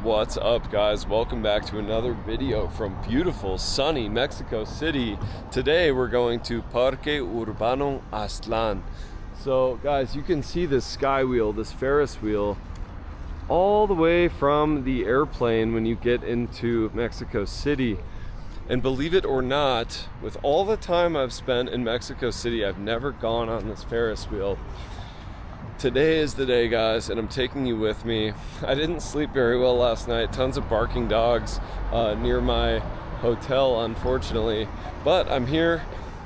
What's up, guys? Welcome back to another video from beautiful sunny Mexico City. Today we're going to Parque Urbano Aztlan. So guys, you can see this sky wheel, this Ferris wheel, all the way from the airplane when you get into Mexico City. And believe it or not, with all the time I've spent in Mexico City, I've never gone on this Ferris wheel. Today is the day, guys, and I'm taking you with me. I didn't sleep very well last night. Tons of barking dogs near my hotel, unfortunately. But I'm here,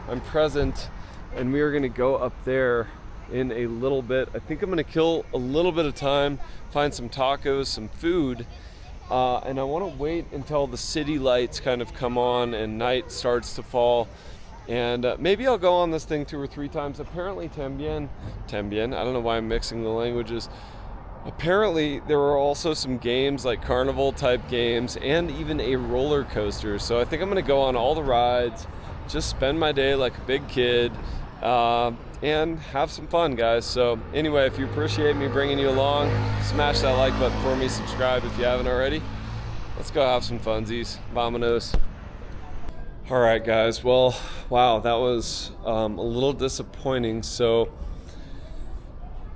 I'm present, and we are gonna go up there in a little bit. I think I'm gonna kill a little bit of time, find some tacos, some food, and I wanna wait until the city lights kind of come on and night starts to fall. And maybe I'll go on this thing 2 or 3 times. Apparently también, I don't know why I'm mixing the languages. Apparently there are also some games like carnival type games and even a roller coaster. So I think I'm gonna go on all the rides, just spend my day like a big kid, and have some fun, guys. So anyway, if you appreciate me bringing you along, smash that like button for me, subscribe if you haven't already. Let's go have some funsies. Vamanos. All right, guys, well, wow, that was a little disappointing. So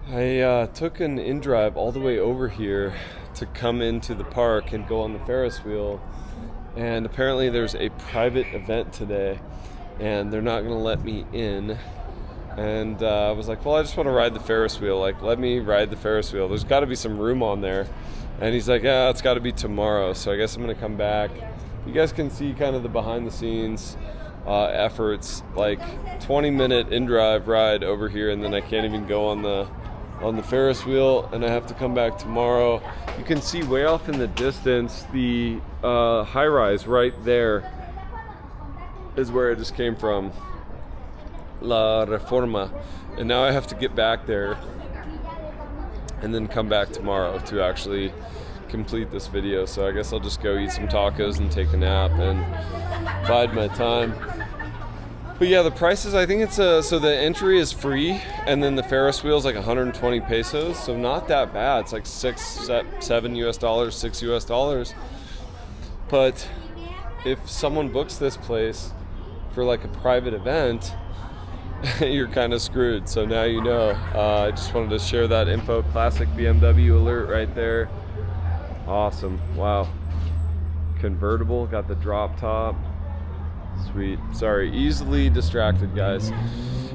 I took an in-drive all the way over here to come into the park and go on the Ferris wheel, and apparently there's a private event today and they're not gonna let me in. And I was like, well, I just want to ride the Ferris wheel, like, let me ride the Ferris wheel, there's got to be some room on there. And he's like, yeah, it's got to be tomorrow, so I guess I'm gonna come back. You guys can see kind of the behind the scenes efforts, like 20-minute in-drive ride over here, and then I can't even go on the Ferris wheel, and I have to come back tomorrow. You can see way off in the distance the high-rise right there is where I just came from, La Reforma, and now I have to get back there and then come back tomorrow to actually complete this video. So I guess I'll just go eat some tacos and take a nap and bide my time. But yeah, the prices, I think it's so the entry is free, and then the Ferris wheel is like 120 pesos, so not that bad. It's like $7 US, $6 US. But if someone books this place for like a private event, you're kind of screwed. So now you know. I just wanted to share that info. Classic BMW alert right there. Awesome. Wow. Convertible, got the drop top. Sweet. Sorry, easily distracted, guys.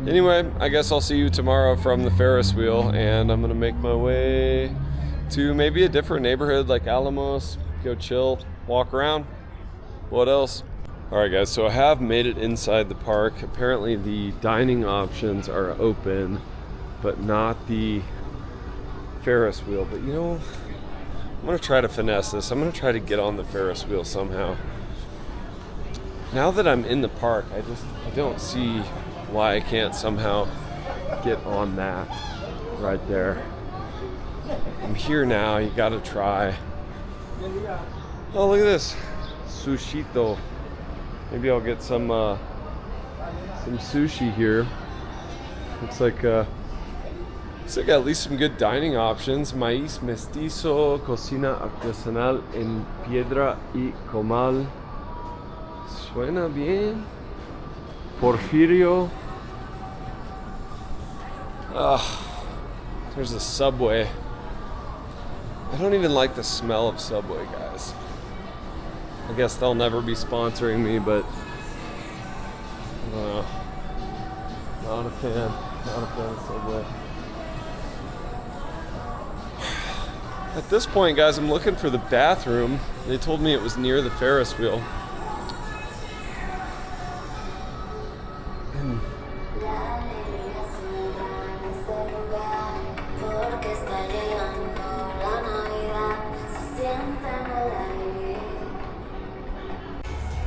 Anyway, I guess I'll see you tomorrow from the Ferris wheel, and I'm gonna make my way to maybe a different neighborhood like Alamos, go chill, walk around. What else? Alright, guys, so I have made it inside the park. Apparently the dining options are open, but not the Ferris wheel. But you know, I'm gonna try to finesse this. I'm gonna try to get on the Ferris wheel somehow. Now that I'm in the park, I don't see why I can't somehow get on that right there. I'm here now, you gotta try. Oh, look at this. Sushito. Maybe I'll get some sushi here. Looks like at least some good dining options. Maíz mestizo, cocina artesanal en piedra y comal. Suena bien. Porfirio. There's a Subway. I don't even like the smell of Subway, guys. I guess they'll never be sponsoring me, but I don't know. Not a fan of Subway. At this point, guys, I'm looking for the bathroom. They told me it was near the Ferris wheel.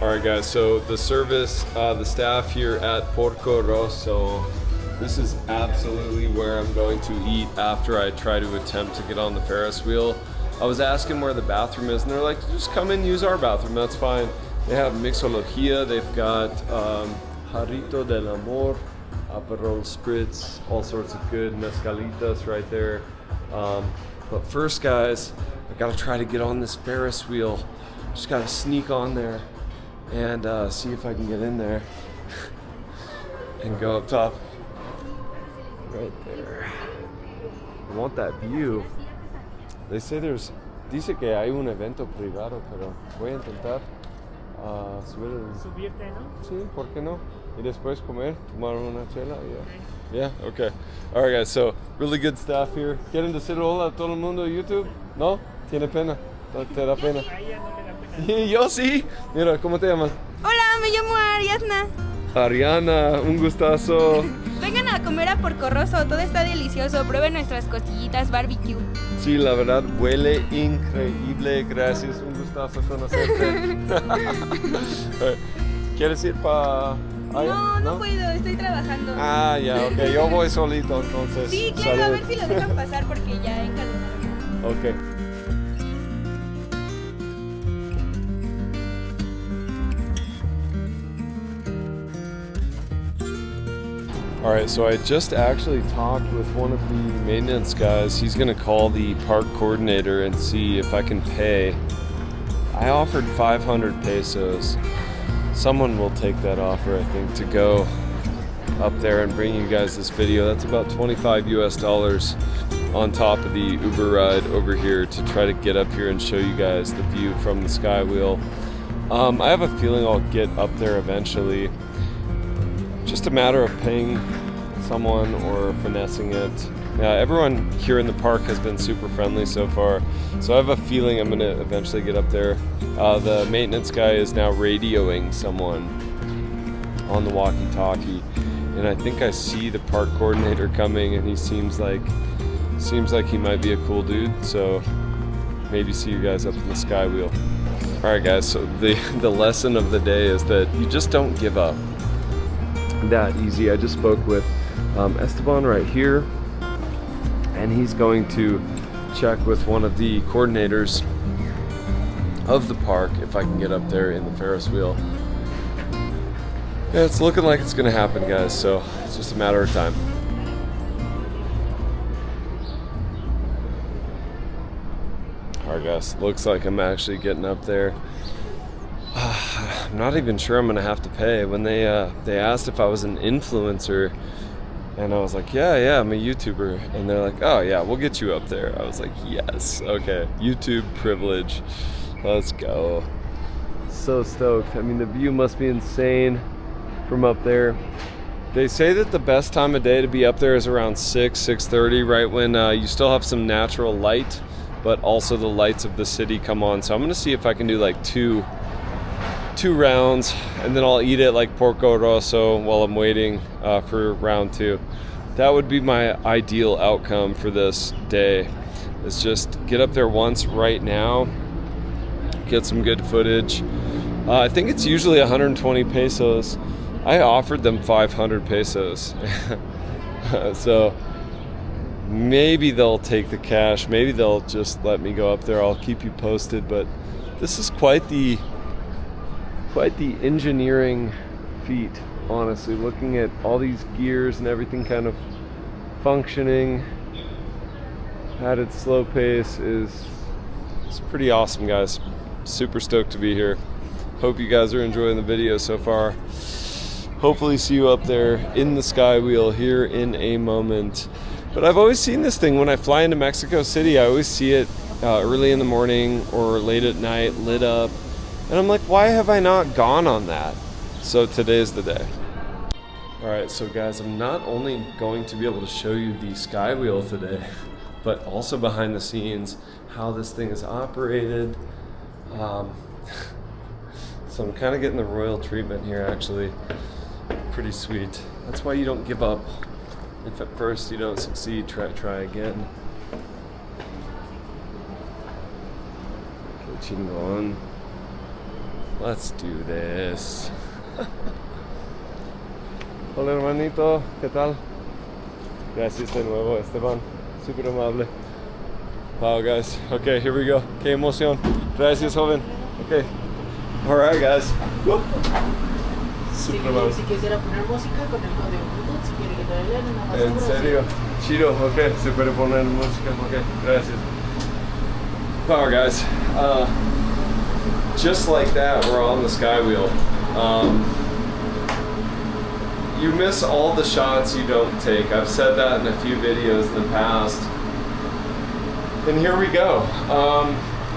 Alright, guys, so the service, the staff here at Porco Rosso, this is absolutely where I'm going to eat after I try to attempt to get on the Ferris wheel. I was asking where the bathroom is, and they're like, just come in, use our bathroom, that's fine. They have mixología, they've got Jarrito del Amor, Aperol Spritz, all sorts of good mezcalitas right there. But first, guys, I Gotta try to get on this Ferris wheel. Just gotta sneak on there and see if I can get in there and go up top. Right there. I want that view. They say dice que hay un evento privado, pero voy a intentar subirte, ¿no? Sí, ¿por qué no? Y después comer, tomar una chela. Yeah, okay. All right, guys, so really good stuff here. ¿Quieren decir hola a todo el mundo de YouTube? ¿No? ¿Tiene pena? ¿Te da pena? A ella no le da pena. Yo sí. Mira, ¿cómo te llamas? Hola, me llamo Ariadna. Ariana, un gustazo. Vengan a comer a Porco Rosso, todo está delicioso. Prueben nuestras costillitas barbecue. Sí, la verdad, huele increíble. Gracias, un gustazo conocerte. ¿Quieres ir para...? No puedo, estoy trabajando. Ya, ok, yo voy solito, entonces. Sí, claro, salud. a ver si lo dejan pasar porque ya encadenaron. Ok. All right, so I just actually talked with one of the maintenance guys. He's gonna call the park coordinator and see if I can pay. I offered 500 pesos. Someone will take that offer, I think, to go up there and bring you guys this video. That's about 25 US dollars on top of the Uber ride over here to try to get up here and show you guys the view from the sky wheel. I have a feeling I'll get up there eventually. Just a matter of paying someone or finessing it. Everyone here in the park has been super friendly so far, so I have a feeling I'm going to eventually get up there. The maintenance guy is now radioing someone on the walkie-talkie, and I think I see the park coordinator coming, and he seems like he might be a cool dude, so maybe see you guys up in the sky wheel. Alright guys, so the lesson of the day is that you just don't give up that easy. I just spoke with Esteban right here, and he's going to check with one of the coordinators of the park if I can get up there in the Ferris wheel. Yeah, it's looking like it's gonna happen, guys, so it's just a matter of time. Alright guys, looks like I'm actually getting up there. I'm not even sure I'm gonna have to pay. When they asked if I was an influencer, and I was like, yeah, I'm a YouTuber, and they're like, oh yeah, we'll get you up there. I was like, yes, okay, YouTube privilege, let's go. So stoked. I mean, the view must be insane from up there. They say that the best time of day to be up there is around 6:30, right when you still have some natural light, but also the lights of the city come on. So I'm gonna see if I can do like two rounds, and then I'll eat it like Porco Rosso while I'm waiting for round 2. That would be my ideal outcome for this day, is just get up there once right now, get some good footage. I think it's usually 120 pesos. I offered them 500 pesos. So maybe they'll take the cash, maybe they'll just let me go up there. I'll keep you posted, but this is quite the engineering feat, honestly, looking at all these gears and everything kind of functioning at its slow pace it's pretty awesome, guys. Super stoked to be here. Hope you guys are enjoying the video so far. Hopefully see you up there in the sky wheel here in a moment. But I've always seen this thing when I fly into Mexico City. I always see it early in the morning or late at night lit up. And I'm like, why have I not gone on that? So today's the day. All right, so guys, I'm not only going to be able to show you the sky wheel today, but also behind the scenes, how this thing is operated. So I'm kind of getting the royal treatment here, actually. Pretty sweet. That's why you don't give up. If at first you don't succeed, try again. Qué chingón. Let's do this. Hola hermanito, ¿qué tal? Gracias de nuevo, Esteban. Super amable. Wow, guys. Okay, here we go. Qué emoción. Gracias, joven. Okay. Alright, guys. Si quisiera poner música con el código Bluetooth, si quiere que te den una más. ¿En serio? Chido, ok. Se puede poner música, ok. Gracias. Wow, guys. Just like that, we're on the sky wheel. You miss all the shots you don't take. I've said that in a few videos in the past. And here we go.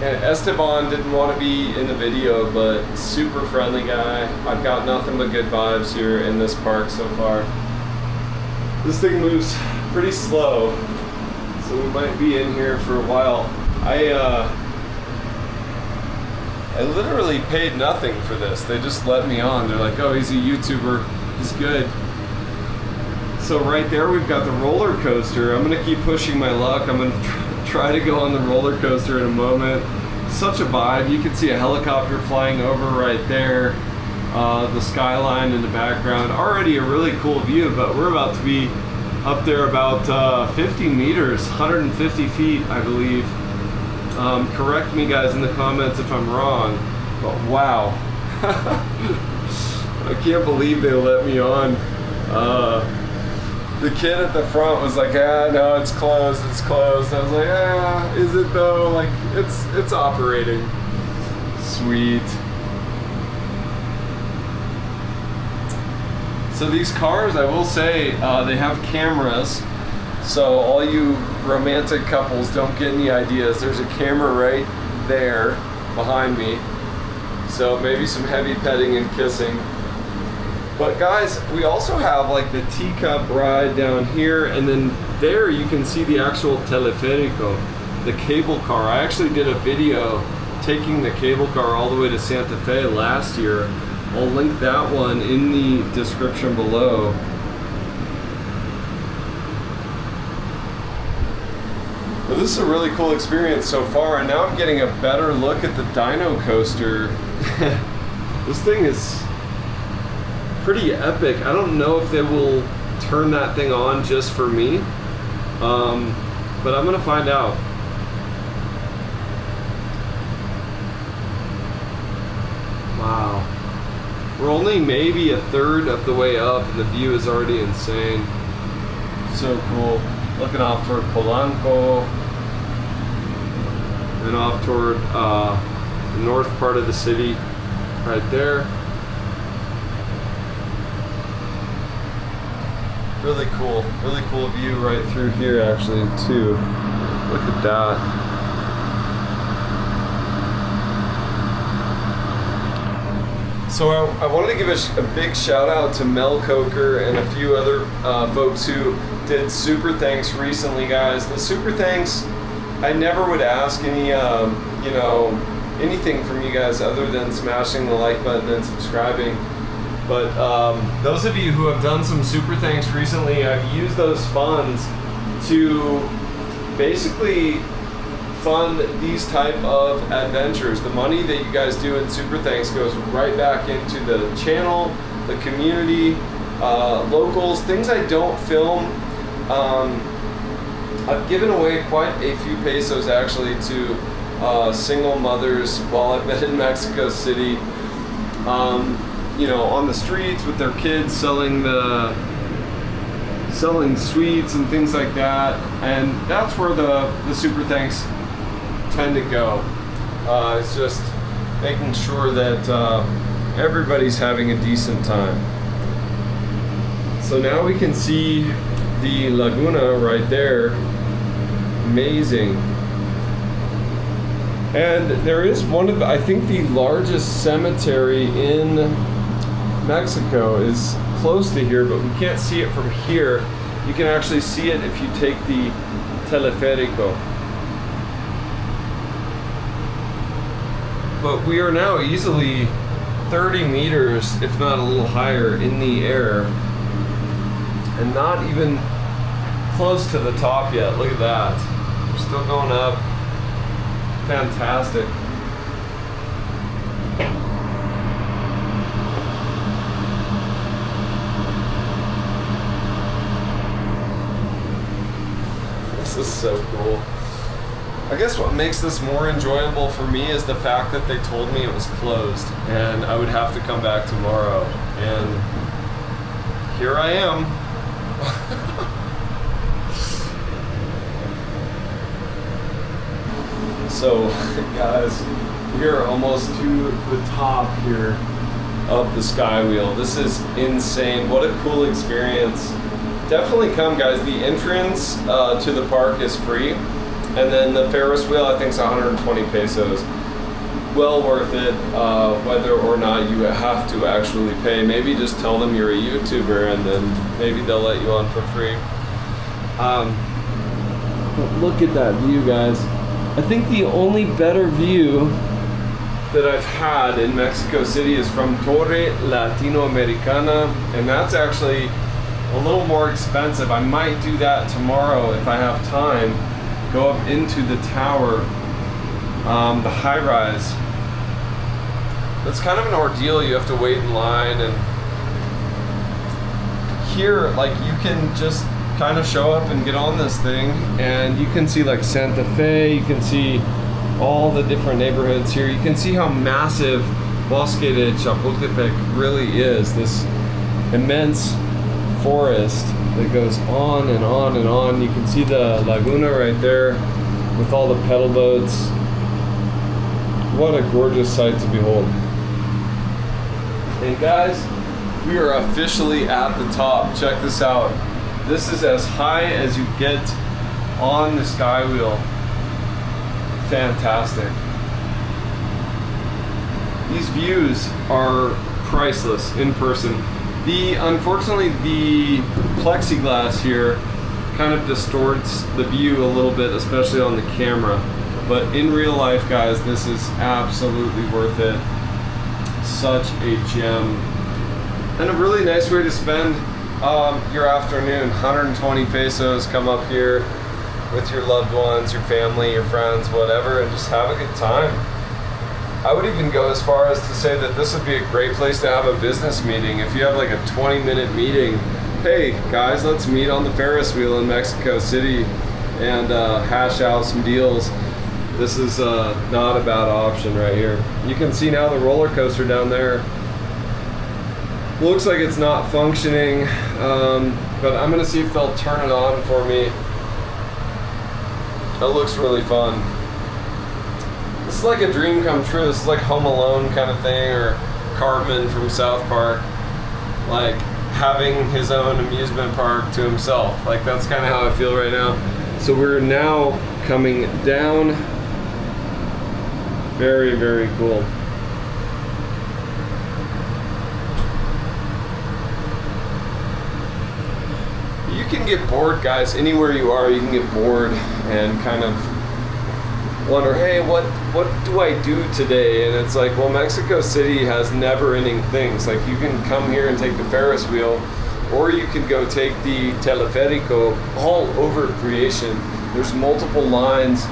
Esteban didn't want to be in the video, but super friendly guy. I've got nothing but good vibes here in this park so far. This thing moves pretty slow, so we might be in here for a while. I literally paid nothing for this. They just let me on. They're like, oh, he's a YouTuber, he's good. So right there we've got the roller coaster. I'm gonna keep pushing my luck. I'm gonna try to go on the roller coaster in a moment. Such a vibe. You can see a helicopter flying over right there. The skyline in the background. Already a really cool view, but we're about to be up there about 50 meters, 150 feet, I believe. Correct me guys in the comments if I'm wrong, but wow. I can't believe they let me on. The kid at the front was like, ah, no, it's closed, it's closed. I was like, ah, is it though? Like, it's operating. Sweet. So these cars, I will say, they have cameras. So all you romantic couples don't get any ideas. There's a camera right there behind me. So maybe some heavy petting and kissing. But guys, we also have like the teacup ride down here, and then there you can see the actual teleférico, the cable car. I actually did a video taking the cable car all the way to Santa Fe last year. I'll link that one in the description below. But this is a really cool experience so far, and now I'm getting a better look at the dyno coaster. This thing is pretty epic. I don't know if they will turn that thing on just for me, but I'm gonna find out. Wow. We're only maybe a third of the way up and the view is already insane. So cool. Looking off toward Polanco and off toward the north part of the city right there. Really cool view right through here actually too. Look at that. So I wanted to give a big shout out to Mel Coker and a few other folks who did super thanks recently, guys. The super thanks, I never would ask any, you know, anything from you guys other than smashing the like button and subscribing. But those of you who have done some super thanks recently, I've used those funds to basically fund these type of adventures. The money that you guys do in super thanks goes right back into the channel, the community, locals, things I don't film. I've given away quite a few pesos actually to single mothers while I've been in Mexico City. You know, on the streets with their kids selling sweets and things like that, and that's where the super thanks tend to go. It's just making sure that everybody's having a decent time. So now we can see the Laguna right there. Amazing. And there is one of the, I think the largest cemetery in Mexico is close to here, but we can't see it from here. You can actually see it if you take the teleférico. But we are now easily 30 meters, if not a little higher, in the air. And not even close to the top yet. Look at that. We're still going up. Fantastic. This is so cool. I guess what makes this more enjoyable for me is the fact that they told me it was closed and I would have to come back tomorrow. And here I am. So guys, we are almost to the top here of the Sky Wheel. This is insane. What a cool experience. Definitely come, guys. The entrance to the park is free, and then the Ferris wheel I think is 120 pesos. Well worth it, whether or not you have to actually pay. Maybe just tell them you're a YouTuber and then maybe they'll let you on for free. But look at that view, guys. I think the only better view that I've had in Mexico City is from Torre Latinoamericana, and that's actually a little more expensive. I might do that tomorrow if I have time. Go up into the tower, the high rise. It's kind of an ordeal. You have to wait in line, and here, like, you can just kind of show up and get on this thing, and you can see like Santa Fe, you can see all the different neighborhoods here. You can see how massive Bosque de Chapultepec really is, this immense forest that goes on and on and on. You can see the laguna right there with all the pedal boats. What a gorgeous sight to behold. And guys, we are officially at the top. Check this out. This is as high as you get on the Sky Wheel. Fantastic. These views are priceless in person. Unfortunately, the plexiglass here kind of distorts the view a little bit, especially on the camera. But in real life, guys, this is absolutely worth it. Such a gem. And a really nice way to spend your afternoon. 120 pesos, come up here with your loved ones, your family, your friends, whatever, and just have a good time. I would even go as far as to say that this would be a great place to have a business meeting. If you have like a 20-minute meeting, hey guys, let's meet on the Ferris wheel in Mexico City and hash out some deals. This is not a bad option right here. You can see now the roller coaster down there. Looks like it's not functioning, but I'm gonna see if they'll turn it on for me. It looks really fun. This is like a dream come true. This is like Home Alone kind of thing, or Cartman from South Park, like having his own amusement park to himself. Like, that's kind of how I feel right now. So we're now coming down. Very, very cool. You can get bored, guys. Anywhere you are, you can get bored and kind of wonder, hey, what do I do today? And it's like, well, Mexico City has never-ending things. Like, you can come here and take the Ferris wheel, or you can go take the teleférico all over creation. There's multiple lines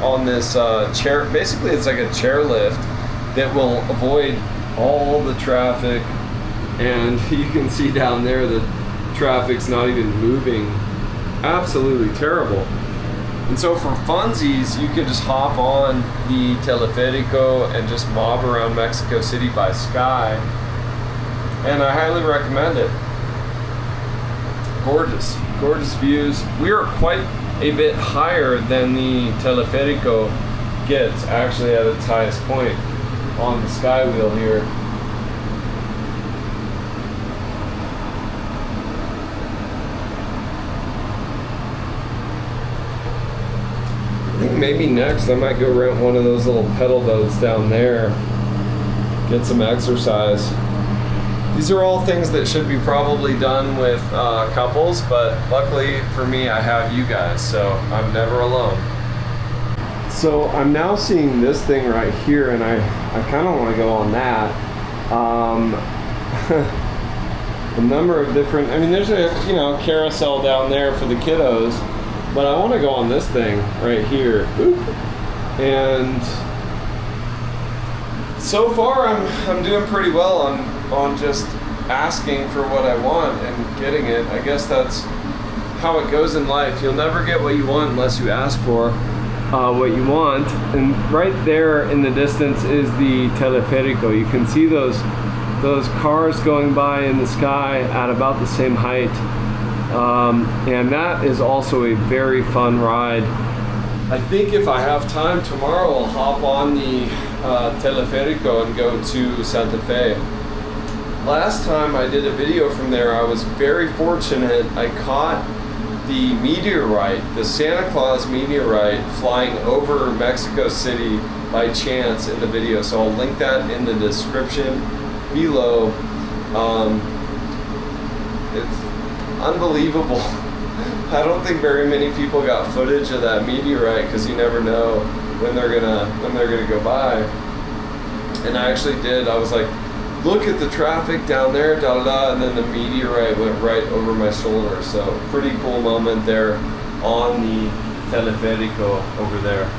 on this chair. Basically, it's like a chairlift that will avoid all the traffic, and you can see down there the traffic's not even moving. Absolutely terrible. And so for funsies, you can just hop on the teleférico and just mob around Mexico City by sky, and I highly recommend it. Gorgeous, gorgeous views. We are quite a bit higher than the teleférico gets, actually at its highest point on the Sky Wheel here. I think maybe next I might go rent one of those little pedal boats down there, get some exercise. These are all things that should be probably done with couples, but luckily for me, I have you guys, so I'm never alone. So I'm now seeing this thing right here, and I kind of want to go on that. A number of different, I mean, there's a carousel down there for the kiddos, but I want to go on this thing right here. Oop. And so far I'm doing pretty well on just asking for what I want and getting it. I guess that's how it goes in life. You'll never get what you want unless you ask for what you want. And right there in the distance is the teleférico. You can see those cars going by in the sky at about the same height. And that is also a very fun ride. I think if I have time tomorrow, I'll hop on the teleférico and go to Santa Fe. Last time I did a video from there, I was very fortunate. I caught the meteorite, the Santa Claus meteorite, flying over Mexico City by chance in the video. So I'll link that in the description below. It's unbelievable. I don't think very many people got footage of that meteorite because you never know when they're gonna go by. And I actually did. I was like, look at the traffic down there, da da da, and then the meteorite went right over my shoulder. So pretty cool moment there on the teleférico over there.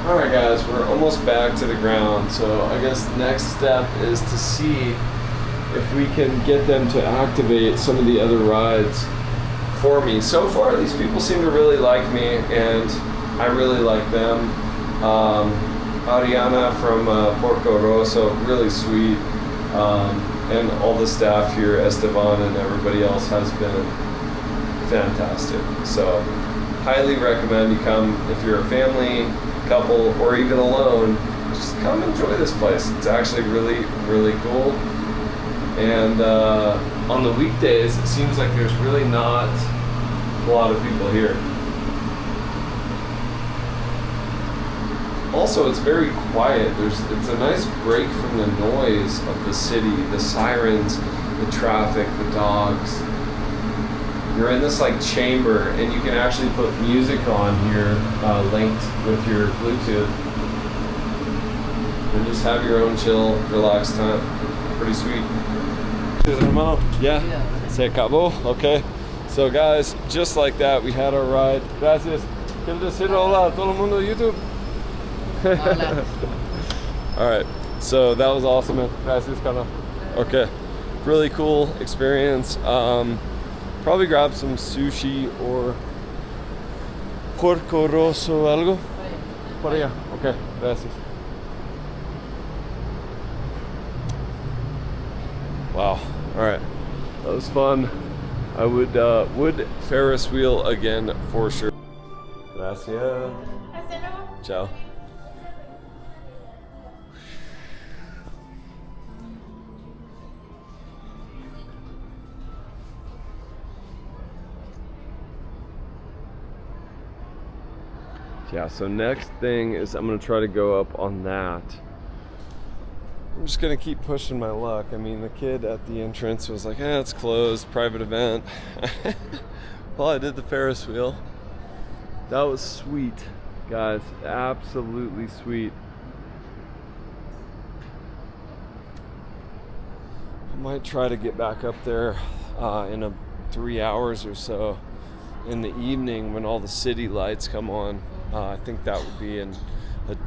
Alright guys, we're almost back to the ground, so I guess the next step is to see if we can get them to activate some of the other rides for me. So far, these people seem to really like me, and I really like them. Ariana from Porco Rosso, really sweet, and all the staff here, Esteban and everybody else, has been fantastic. So highly recommend you come if you're a family, couple, or even alone. Just come enjoy this place. It's actually really, really cool. And on the weekdays, it seems like there's really not a lot of people here. Also, it's very quiet. It's a nice break from the noise of the city, the sirens, the traffic, the dogs. You're in this like chamber, and you can actually put music on here linked with your Bluetooth, and just have your own chill, relaxed time. Pretty sweet. Yeah, se acabó. Okay. So guys, just like that, we had our ride. Gracias. Quiero decir hola a todo el mundo de YouTube. All right, so that was awesome, man. Gracias, Carla. Okay, really cool experience. Probably grab some sushi or Porco Rosso algo. Por allá. Okay, gracias. Wow. All right, that was fun. I would Ferris wheel again for sure. Gracias. Ciao. Yeah, so next thing is I'm gonna try to go up on that. I'm just gonna keep pushing my luck. I mean, the kid at the entrance was like, it's closed, private event. Well, I did the Ferris wheel. That was sweet, guys, absolutely sweet. I might try to get back up there in 3 hours or so in the evening when all the city lights come on. I think that would be a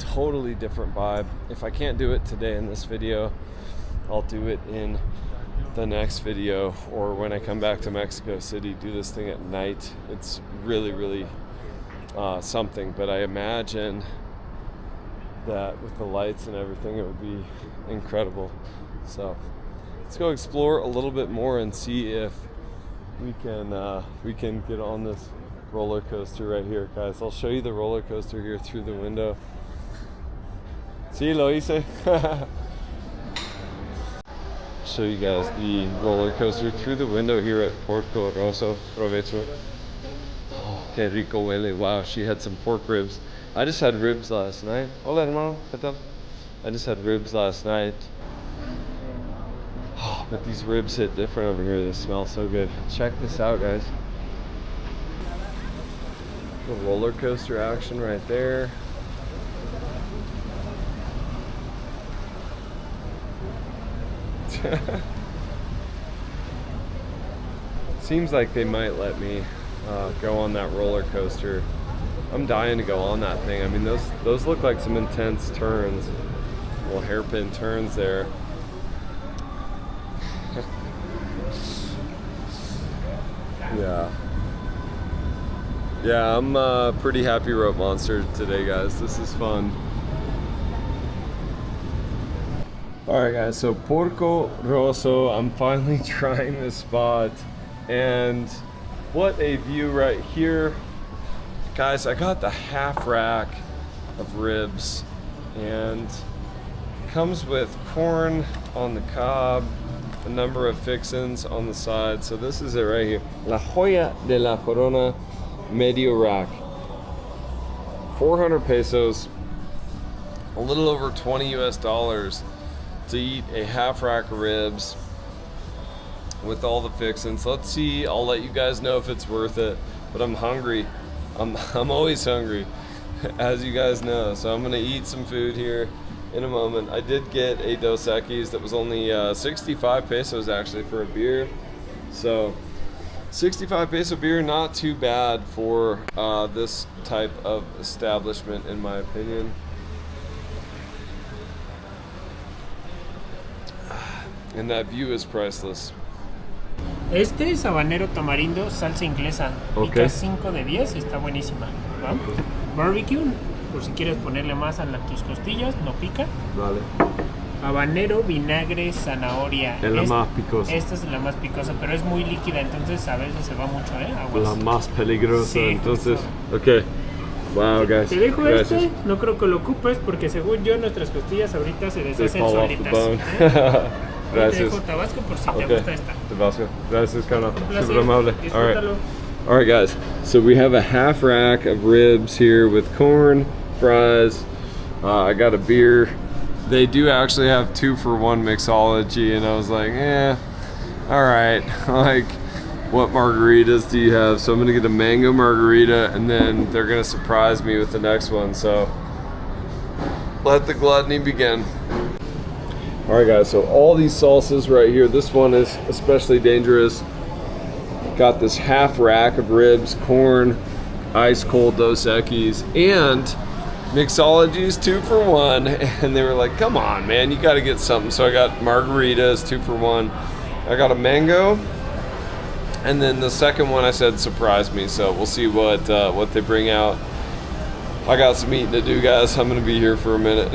totally different vibe. If I can't do it today in this video, I'll do it in the next video, or when I come back to Mexico City, do this thing at night. It's really, really something, but I imagine that with the lights and everything, it would be incredible. So let's go explore a little bit more and see if we can get on this roller coaster right here, guys. I'll show you the roller coaster here through the window. Sí, lo hice. Show you guys the roller coaster through the window here at Porco Rosso. Provecho. Oh, que rico huele. Wow, she had some pork ribs. I just had ribs last night. Hola, hermano. ¿Qué tal? I just had ribs last night. Oh, but these ribs hit different over here. They smell so good. Check this out, guys. The roller coaster action right there. Seems like they might let me go on that roller coaster. I'm dying to go on that thing. I mean, those look like some intense turns, little hairpin turns there. Yeah, I'm pretty happy rope monster today, guys. This is fun. Alright guys, so Porco Rosso, I'm finally trying this spot, And what a view right here. Guys, I got the half rack of ribs and comes with corn on the cob, a number of fixins on the side. So this is it right here. La Joya de la Corona medio rack. 400 pesos, a little over 20 US dollars to eat a half rack of ribs with all the fixins. Let's see, I'll let you guys know if it's worth it, but I'm hungry. I'm always hungry, as you guys know, so I'm gonna eat some food here in a moment. I did get a Dos Equis that was only 65 pesos actually for a beer, so 65 peso beer, not too bad for this type of establishment in my opinion. And that view is priceless. Este es habanero tamarindo, salsa inglesa. Okay. Pica 5 de 10, está buenísima. ¿Va? Barbecue, por si quieres ponerle más a tus costillas, no pica. Vale. Habanero, vinagre, zanahoria. Es la más picosa. Esta es la más picosa, pero es muy líquida, entonces a veces se va mucho, aguas. La más peligrosa, Sí, entonces. justo. Ok. Wow, guys. Te dejo Gracias. no creo que lo ocupes porque según yo nuestras costillas ahorita se They deshacen fall off the solitas. bone. Te Gracias. dejo tabasco por si te Okay. gusta esta. Tabasco. Gracias, Carlos. Un placer. Super amable. All right. Disfrútalo. All right, guys. So we have a half rack of ribs here with corn, fries. I got a beer. They do actually have 2-for-1 mixology, and I was like, all right. Like, what margaritas do you have? So I'm gonna get a mango margarita, and then they're gonna surprise me with the next one. So let the gluttony begin. All right, guys, so all these salsas right here. This one is especially dangerous. Got this half rack of ribs, corn, ice cold Dos Equis, and mixologies 2-for-1. And they were like, come on, man, you got to get something. So I got margaritas 2-for-1. I got a mango, and then the second one I said surprise me. So we'll see what they bring out. I got some eating to do, guys. I'm gonna be here for a minute.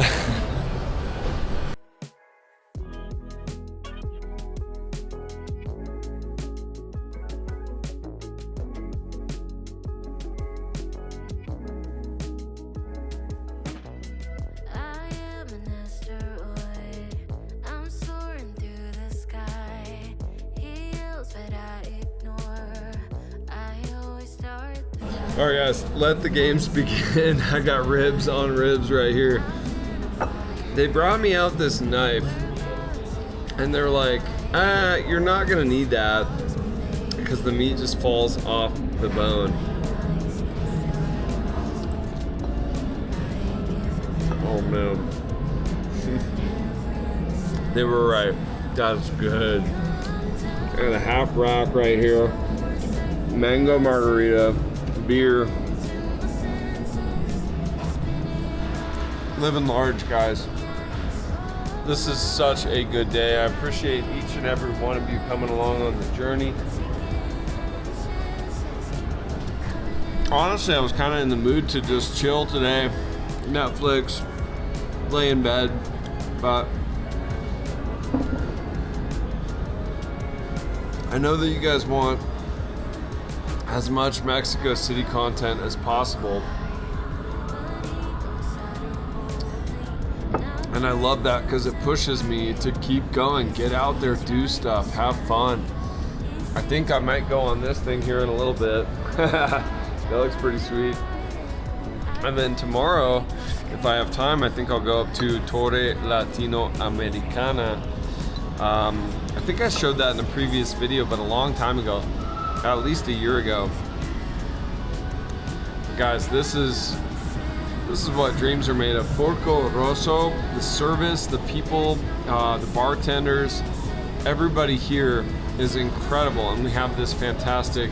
All right, guys, let the games begin. I got ribs on ribs right here. They brought me out this knife, and they're like, you're not gonna need that because the meat just falls off the bone. Oh man. They were right. That's good. And a half rack right here. Mango margarita. Beer. Living large, guys. This is such a good day. I appreciate each and every one of you coming along on the journey. Honestly, I was kind of in the mood to just chill today. Netflix, lay in bed, but I know that you guys want as much Mexico City content as possible. And I love that because it pushes me to keep going, get out there, do stuff, have fun. I think I might go on this thing here in a little bit. That looks pretty sweet. And then tomorrow, if I have time, I think I'll go up to Torre Latinoamericana. I think I showed that in the previous video, but a long time ago. At least a year ago. Guys, this is what dreams are made of. Porco Rosso, the service, the people, the bartenders, everybody here is incredible, and we have this fantastic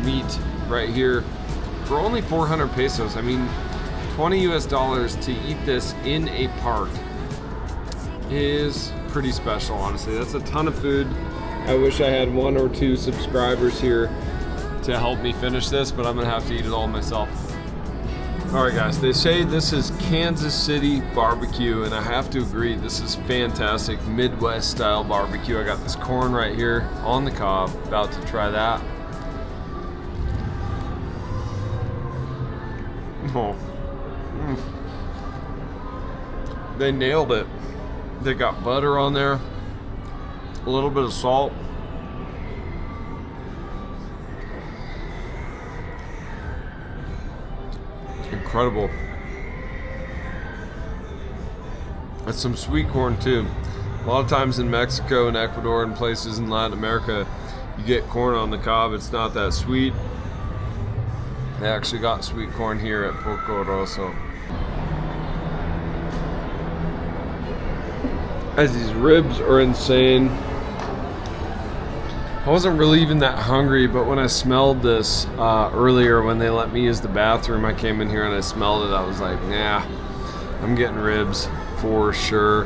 meat right here for only 400 pesos. I mean, 20 US dollars to eat this in a park is pretty special, honestly. That's a ton of food. I wish I had 1 or 2 subscribers here to help me finish this, but I'm gonna have to eat it all myself. All right, guys, they say this is Kansas City barbecue, and I have to agree, this is fantastic Midwest style barbecue. I got this corn right here on the cob, about to try that. Oh. They nailed it. They got butter on there, a little bit of salt. Incredible. That's some sweet corn too. A lot of times in Mexico and Ecuador and places in Latin America, you get corn on the cob. It's not that sweet. They actually got sweet corn here at Porco Rosso. Guys, these ribs are insane. I wasn't really even that hungry, but when I smelled this earlier when they let me use the bathroom, I came in here and I smelled it. I was like, nah, I'm getting ribs for sure.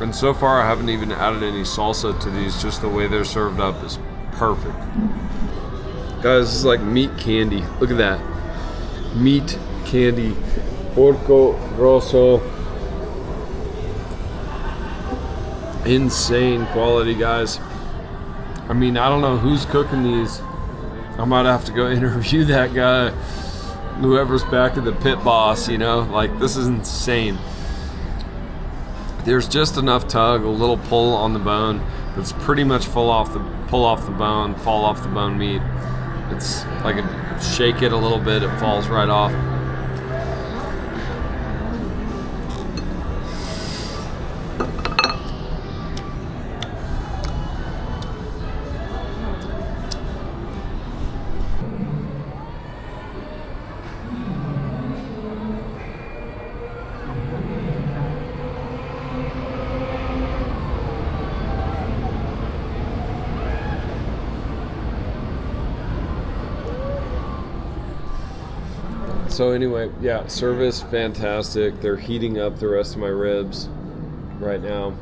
And so far I haven't even added any salsa to these, just the way they're served up is perfect. Guys, this is like meat candy. Look at that. Meat candy. Porco Rosso. Insane quality, guys. I mean, I don't know who's cooking these. I might have to go interview that guy, whoever's back at the pit boss, you know, like this is insane. There's just enough tug, a little pull on the bone, but it's pretty much pull off the bone, fall off the bone meat. It's like a shake it a little bit, it falls right off. So anyway, yeah, service fantastic. They're heating up the rest of my ribs right now.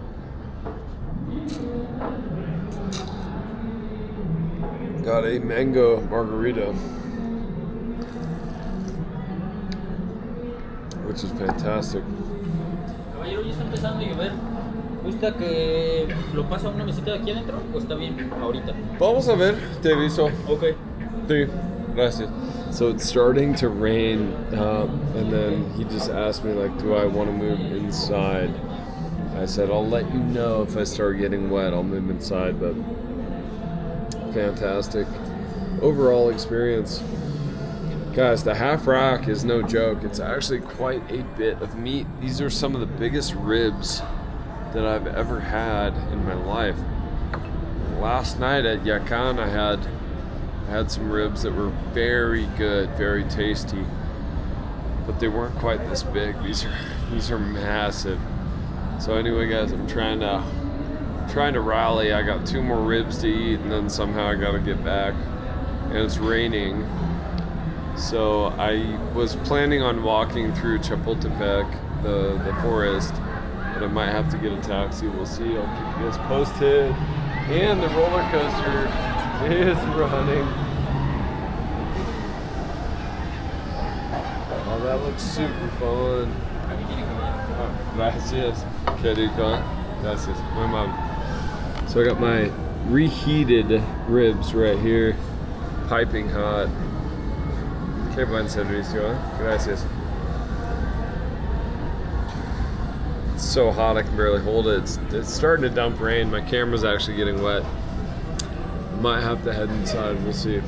Got a mango margarita, which is fantastic. Caballero, ya está empezando a llover. ¿Gusta que lo pase a una mesita de aquí adentro o está bien ahorita? Vamos a ver, te aviso. Ok. Sí, gracias. So it's starting to rain, and then he just asked me, like, do I want to move inside? I said, I'll let you know if I start getting wet, I'll move inside, but fantastic overall experience. Guys, the half rack is no joke. It's actually quite a bit of meat. These are some of the biggest ribs that I've ever had in my life. Last night at Yakan, I had some ribs that were very good, very tasty, but they weren't quite this big. These are massive. So anyway, guys, I'm trying to rally. I got 2 more ribs to eat, and then somehow I got to get back, and it's raining. So I was planning on walking through Chapultepec, the forest, but I might have to get a taxi. We'll see. I'll keep you guys posted. And the roller coaster is running. Oh, that looks super fun. Oh, gracias. Qué rico. Gracias. My mom. So I got my reheated ribs right here, piping hot. Qué buen servicio. Gracias. It's so hot I can barely hold it. It's starting to dump rain. My camera's actually getting wet. Might have to head inside. We'll see.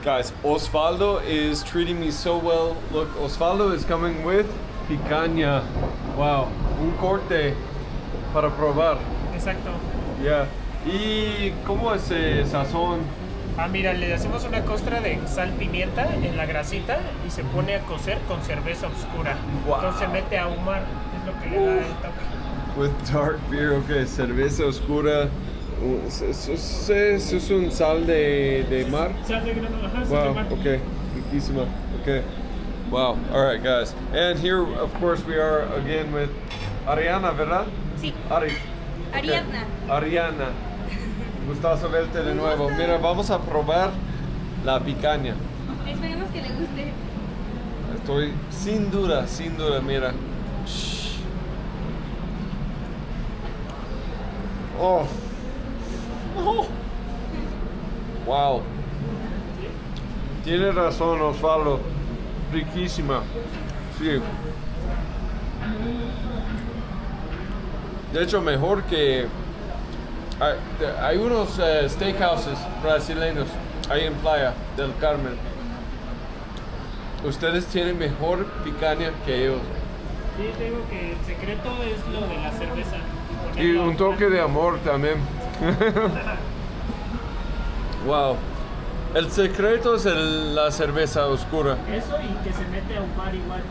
Guys, Osvaldo is treating me so well. Look, Osvaldo is coming with picanha. Wow, un corte para probar. Exacto. Yeah. ¿Y cómo es sazón? Ah, mira, le hacemos una costra de sal pimienta en la grasita y se pone a cocer con cerveza oscura. Wow. Entonces se mete a ahumar, es lo que le da el toque. With dark beer, okay, cerveza oscura. ¿Es un sal de mar? Sal de grano, ajá, sal de Wow, mar. okay, riquísima, okay. Wow, all right, guys. And here, of course, we are again with Ariana, ¿verdad? Sí, Ari. Okay. Ariadna. Ariana. Gustazo verte de nuevo. Mira, vamos a probar la picaña. Esperemos que le guste. Estoy sin duda, mira. Shh. Oh. Oh. Wow. Tienes razón, Osvaldo. Riquísima. Sí. De hecho, mejor que... Hay unos steakhouses brasileños ahí en Playa del Carmen. Ustedes tienen mejor picaña que ellos. Sí, te digo que el secreto es lo de la cerveza. Y un toque de amor también. Wow. El secreto es la cerveza oscura. Eso y que se mete a ahumar igual.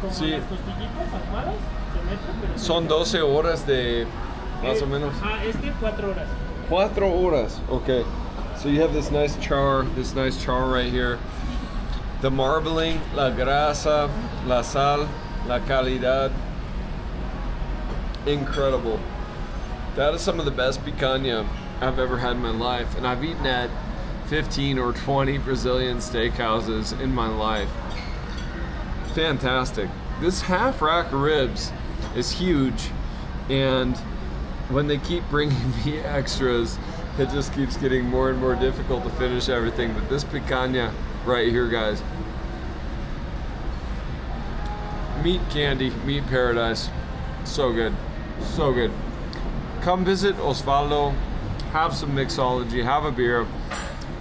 Como Sí. las costillitas ahumadas, se meten, pero... Son 12 horas de... más o menos. 4 horas. 4 horas. Okay. So you have this nice char right here. The marbling, la grasa, la sal, la calidad. Incredible. That is some of the best picanha I've ever had in my life. And I've eaten at 15 or 20 Brazilian steakhouses in my life. Fantastic. This half rack of ribs is huge. And when they keep bringing me extras, it just keeps getting more and more difficult to finish everything. But this picanha right here, guys. Meat candy, meat paradise. So good, so good. Come visit Osvaldo, have some mixology, have a beer,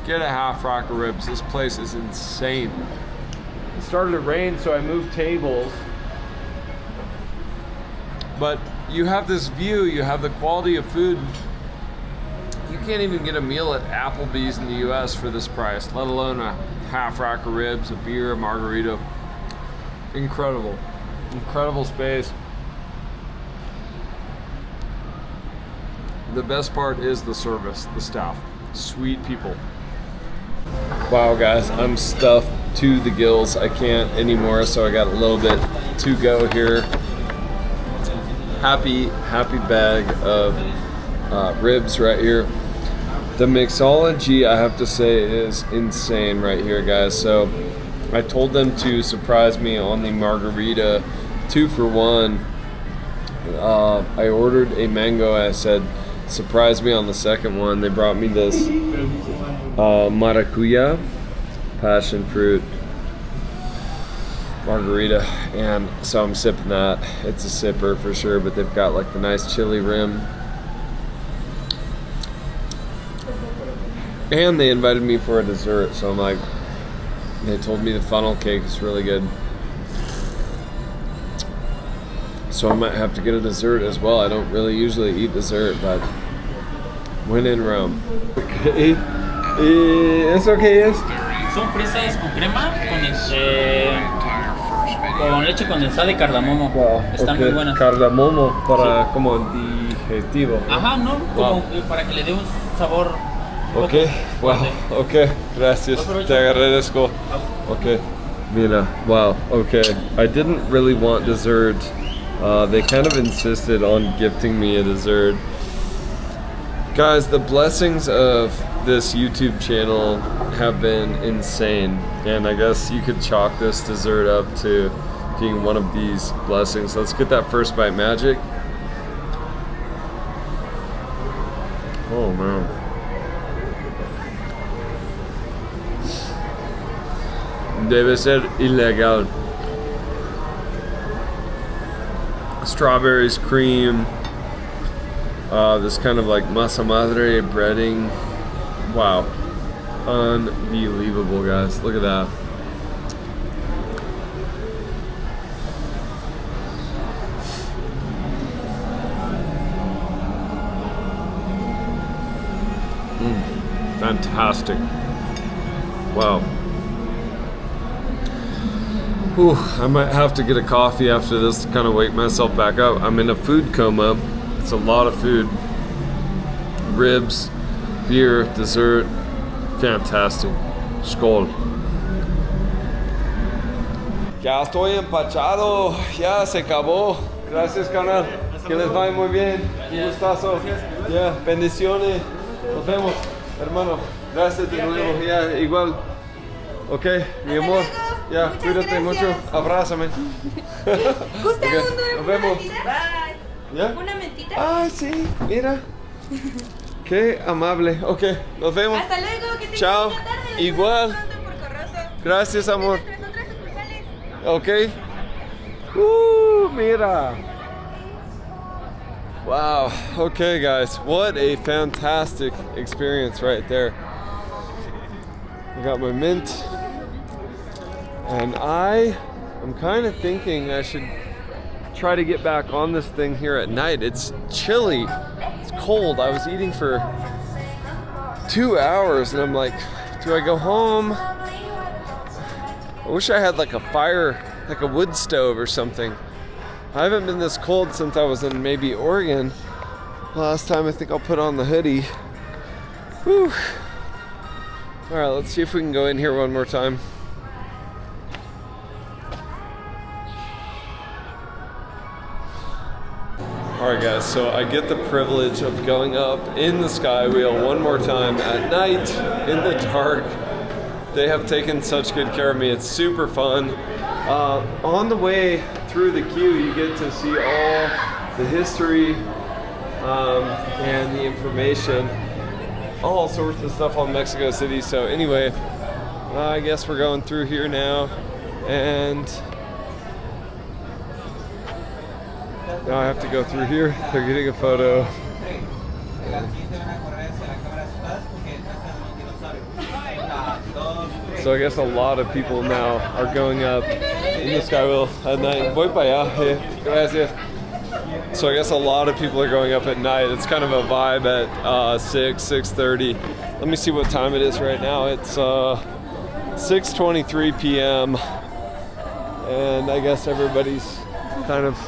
get a half rack of ribs. This place is insane. It started to rain, so I moved tables. But you have this view, you have the quality of food. You can't even get a meal at Applebee's in the US for this price, let alone a half rack of ribs, a beer, a margarita. Incredible. Incredible space. The best part is the service, the staff. Sweet people. Wow, guys, I'm stuffed to the gills. I can't anymore, so I got a little bit to go here. Happy bag of ribs right here. The mixology, I have to say, is insane right here, guys. So I told them to surprise me on the margarita 2 for 1. I ordered a mango. I said, surprise me on the second one. They brought me this maracuya, passion fruit margarita, and so I'm sipping that. It's a sipper for sure, but they've got like the nice chili rim. And they invited me for a dessert, so I'm like, they told me the funnel cake is really good. So I might have to get a dessert as well. I don't really usually eat dessert, but when in Rome. Okay. ¿Eso qué es? Son fresas con crema, con leche condensada y cardamomo. Wow, Están okay. muy buenas. Cardamomo para como digestivo. Ajá, ¿no? Como para que le dé un sabor. Ok, wow, ok, gracias, te agradezco. Ok, mira, wow, okay. I didn't really want dessert. They kind of insisted on gifting me a dessert. Guys, the blessings of this YouTube channel have been insane. And I guess you could chalk this dessert up to being one of these blessings. Let's get that first bite magic. Oh man. Debe ser ilegal. Strawberries, cream, this kind of like masa madre breading. Wow, unbelievable, guys. Look at that. Fantastic. Wow. Whew, I might have to get a coffee after this to kind of wake myself back up. I'm in a food coma. It's a lot of food. Ribs, beer, dessert. Fantastic. Skål. Ya estoy empachado. Ya se acabó. Gracias, carnal. Que les vaya muy bien. Un gustazo. Ya, bendiciones. Nos vemos, hermano. Gracias de nuevo. Ya, igual. Ok, mi amor. Ya, Muchas cuídate gracias. mucho. Abrázame. ¿Gusta Ok, nos una vemos. mentita? ¿Ya? ¿Una mentita? Ay, sí, mira. Qué amable. Ok, nos vemos. Hasta luego, que tengas Chao. buena tarde. Nos Igual. vemos pronto en Porco Rosso. Gracias, amor. Nuestras otras sucursales. Ok. Mira. Wow. Okay, guys. What a fantastic experience right there. I got my mint. And I'm kind of thinking I should try to get back on this thing here at night. It's chilly. It's cold. I was eating for 2 hours and I'm like, do I go home? I wish I had like a fire, like a wood stove or something. I haven't been this cold since I was in maybe Oregon. Last time I think I'll put on the hoodie. Whew. All right, let's see if we can go in here one more time. Alright guys, so I get the privilege of going up in the sky wheel one more time at night in the dark. They have taken such good care of me. It's super fun. On the way through the queue, you get to see all the history and the information, all sorts of stuff on Mexico City. So anyway, I guess we're going through here now, and now I have to go through here. They're getting a photo. So I guess a lot of people now are going up in the Skywheel at night. Voy para allá. Gracias. So I guess a lot of people are going up at night. It's kind of a vibe at 6:30. Let me see what time it is right now. It's 6:23 p.m. And I guess everybody's kind of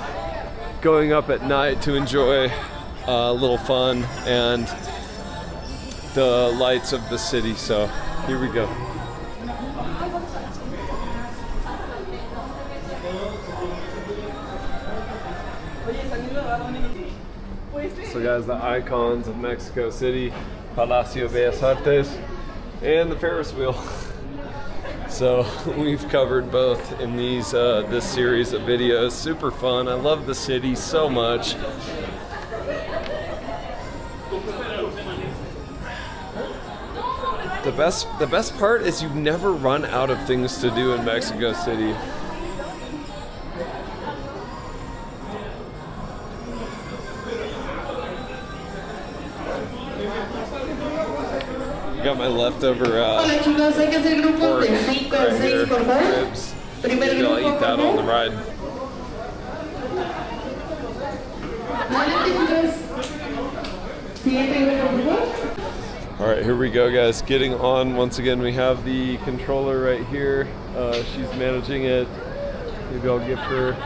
going up at night to enjoy a little fun and the lights of the city. So here we go. So guys, the icons of Mexico City, Palacio Bellas Artes, and the Ferris wheel. So we've covered both in these this series of videos. Super fun. I love the city so much. The best part is you never run out of things to do in Mexico City. Got my leftover pork right here, ribs. Maybe I'll eat that on the ride. All right, here we go, guys. Getting on once again. We have the controller right here. She's managing it. Maybe I'll give her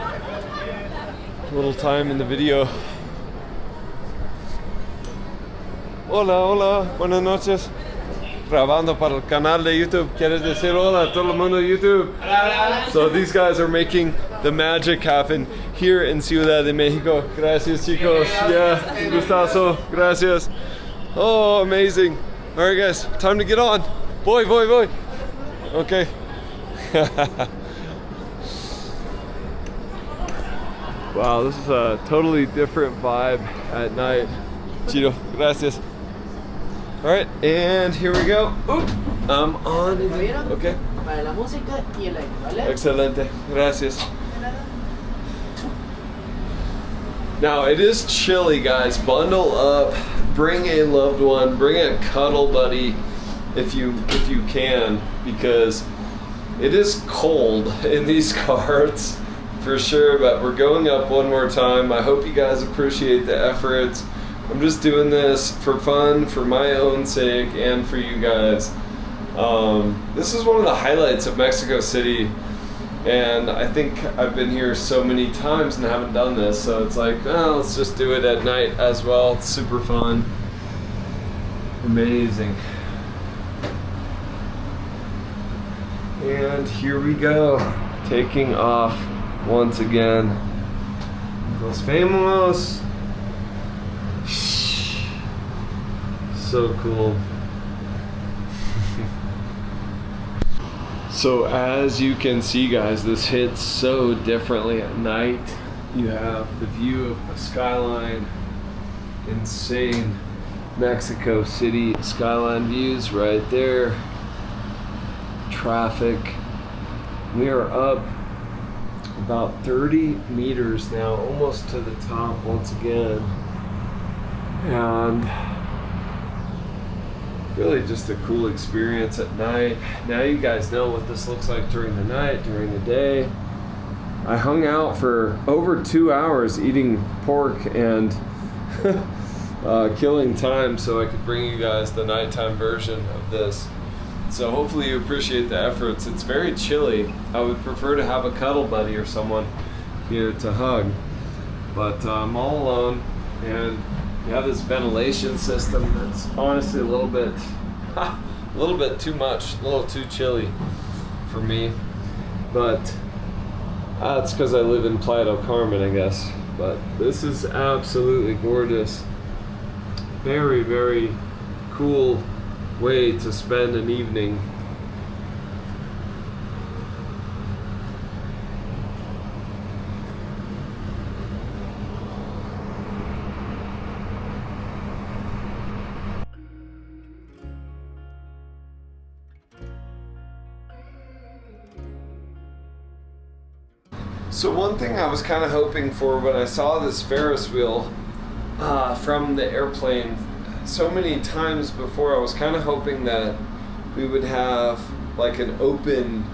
a little time in the video. Hola, hola, buenas noches. Grabando para el canal de YouTube. ¿Quieres decir hola a todo el mundo de YouTube? So these guys are making the magic happen here in Ciudad de Mexico. Gracias, chicos. Yeah, gustazo. Gracias. Oh, amazing. All right, guys, time to get on. Voy. Okay. Wow, this is a totally different vibe at night. Chido, gracias. All right, and here we go. Oop, I'm on it. Okay. Para la música y el aire, ¿vale? Excelente, gracias. Now it is chilly, guys. Bundle up. Bring a loved one. Bring a cuddle buddy, if you can, because it is cold in these carts for sure. But we're going up one more time. I hope you guys appreciate the efforts. I'm just doing this for fun, for my own sake, and for you guys. This is one of the highlights of Mexico City, and I think I've been here so many times and haven't done this, so it's like, oh, let's just do it at night as well. It's super fun. Amazing. And here we go, taking off once again. Nos vemos. So cool. So as you can see, guys, this hits so differently at night. You have the view of the skyline, insane Mexico City skyline views right there. Traffic. We are up about 30 meters now, almost to the top once again. And really just a cool experience at night. Now you guys know what this looks like during the night, during the day. I hung out for over 2 hours eating pork and killing time so I could bring you guys the nighttime version of this. So hopefully you appreciate the efforts. It's very chilly. I would prefer to have a cuddle buddy or someone here to hug. But I'm all alone, and you have this ventilation system that's honestly a little bit too much, a little too chilly for me. But it's because I live in Playa del Carmen, I guess. But this is absolutely gorgeous. Very, very cool way to spend an evening. So one thing I was kind of hoping for when I saw this Ferris wheel from the airplane so many times before, I was kind of hoping that we would have like an open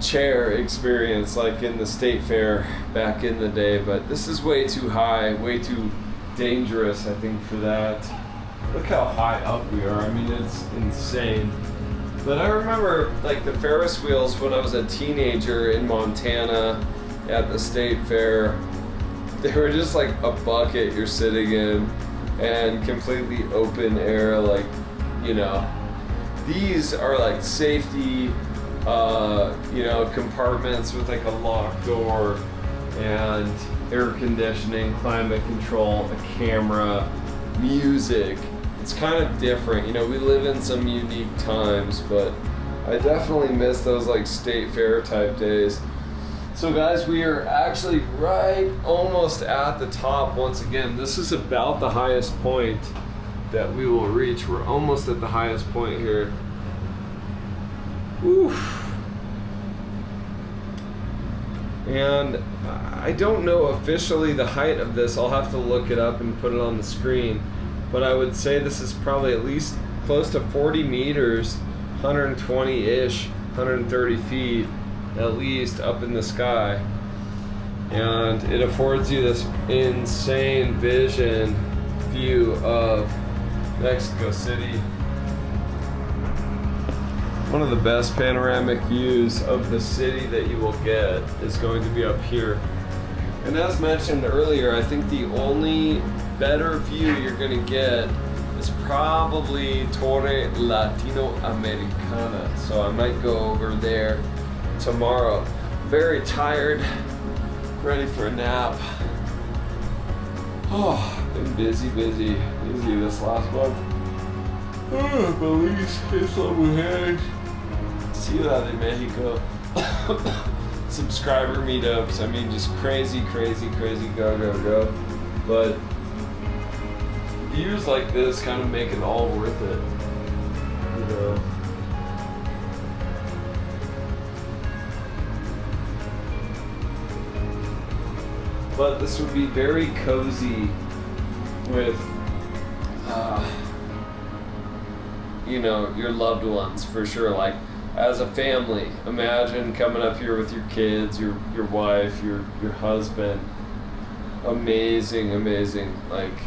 chair experience like in the State Fair back in the day, but this is way too high, way too dangerous, I think, for that. Look how high up we are. I mean, it's insane. But I remember like the Ferris wheels when I was a teenager in Montana at the State Fair. They were just like a bucket you're sitting in and completely open air, like, you know. These are like safety, you know, compartments with like a locked door and air conditioning, climate control, a camera, music. It's kind of different. You know, we live in some unique times, but I definitely miss those like State Fair type days. So guys, we are actually right almost at the top once again. This is about the highest point that we will reach. We're almost at the highest point here. Oof. And I don't know officially the height of this. I'll have to look it up and put it on the screen. But I would say this is probably at least close to 40 meters, 120-ish, 130 feet. At least up in the sky, and it affords you this insane view of Mexico City. One of the best panoramic views of the city that you will get is going to be up here. And as mentioned earlier, I think the only better view you're going to get is probably Torre Latinoamericana. So I might go over there tomorrow. Very tired, ready for a nap. Oh, been busy this last month. Oh, Belize, es la mujer. Ciudad de Mexico. Subscriber meetups. I mean, just crazy, go. But views like this kind of make it all worth it, you know. But this would be very cozy with, you know, your loved ones for sure. Like as a family, imagine coming up here with your kids, your wife, your husband. Amazing like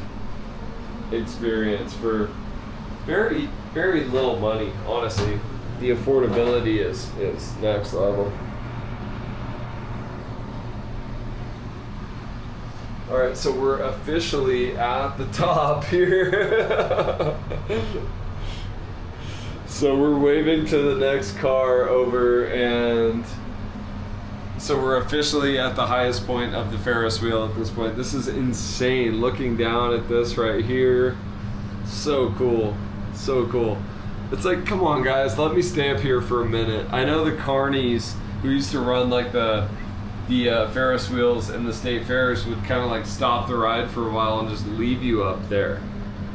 experience for very little money. Honestly, the affordability is next level. All right, so we're officially at the top here. So we're waving to the next car over, and so we're officially at the highest point of the Ferris wheel at this point. This is insane, looking down at this right here. So cool. So cool. It's like, come on guys, let me stay up here for a minute. I know the carnies who used to run like the Ferris wheels in the state fairs would kind of like stop the ride for a while and just leave you up there.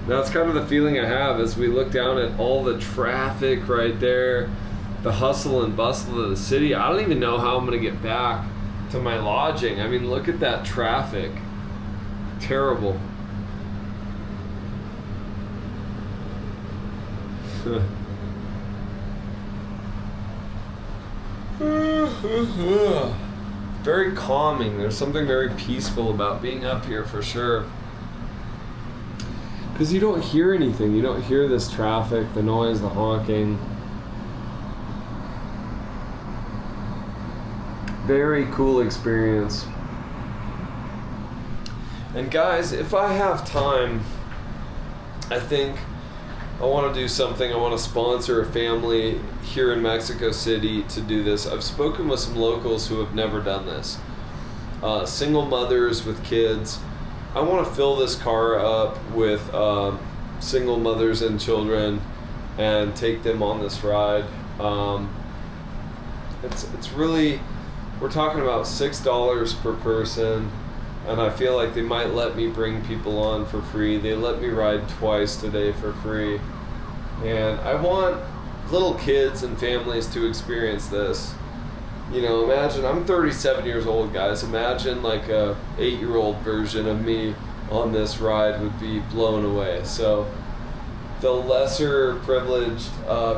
That's kind of the feeling I have as we look down at all the traffic right there, the hustle and bustle of the city. I don't even know how I'm gonna get back to my lodging. I mean, look at that traffic. Terrible. Very calming. There's something very peaceful about being up here for sure. Because you don't hear anything. You don't hear this traffic, the noise, the honking. Very cool experience. And guys, if I have time, I think I want to do something. I want to sponsor a family here in Mexico City to do this. I've spoken with some locals who have never done this. Single mothers with kids. I want to fill this car up with single mothers and children and take them on this ride. It's really, we're talking about $6 per person. And I feel like they might let me bring people on for free. They let me ride twice today for free. And I want little kids and families to experience this. You know, imagine, I'm 37 years old, guys. Imagine like a 8-year-old version of me on this ride would be blown away. So the lesser privileged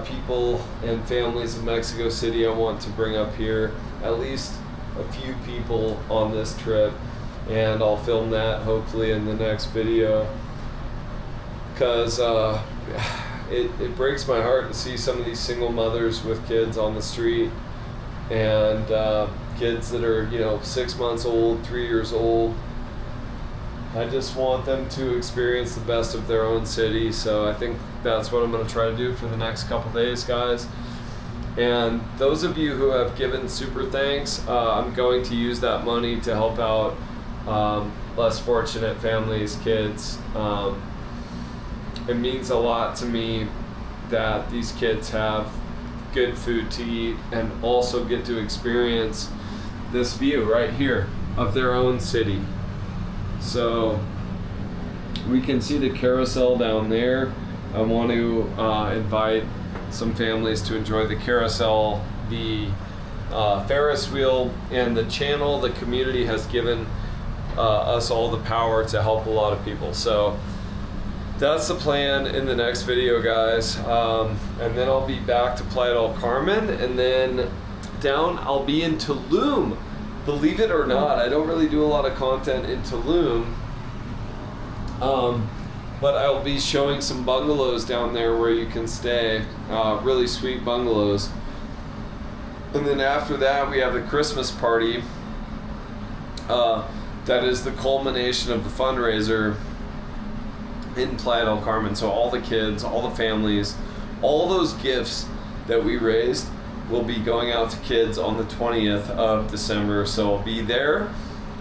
people and families of Mexico City, I want to bring up here, at least a few people on this trip. And I'll film that hopefully in the next video, because it breaks my heart to see some of these single mothers with kids on the street, and kids that are, you know, 6 months old, 3 years old. I just want them to experience the best of their own city. So I think that's what I'm going to try to do for the next couple days, guys. And those of you who have given super thanks, I'm going to use that money to help out less fortunate families, kids. It means a lot to me that these kids have good food to eat and also get to experience this view right here of their own city. So we can see the carousel down there. I want to invite some families to enjoy the carousel, the Ferris wheel, and the channel. The community has given us all the power to help a lot of people. So that's the plan in the next video, guys. And then I'll be back to Playa del Carmen, and then down I'll be in Tulum. Believe it or not, I don't really do a lot of content in Tulum, but I'll be showing some bungalows down there where you can stay, really sweet bungalows. And then after that we have the Christmas party. That is the culmination of the fundraiser in Playa del Carmen. So all the kids, all the families, all those gifts that we raised will be going out to kids on the 20th of December. So I'll be there.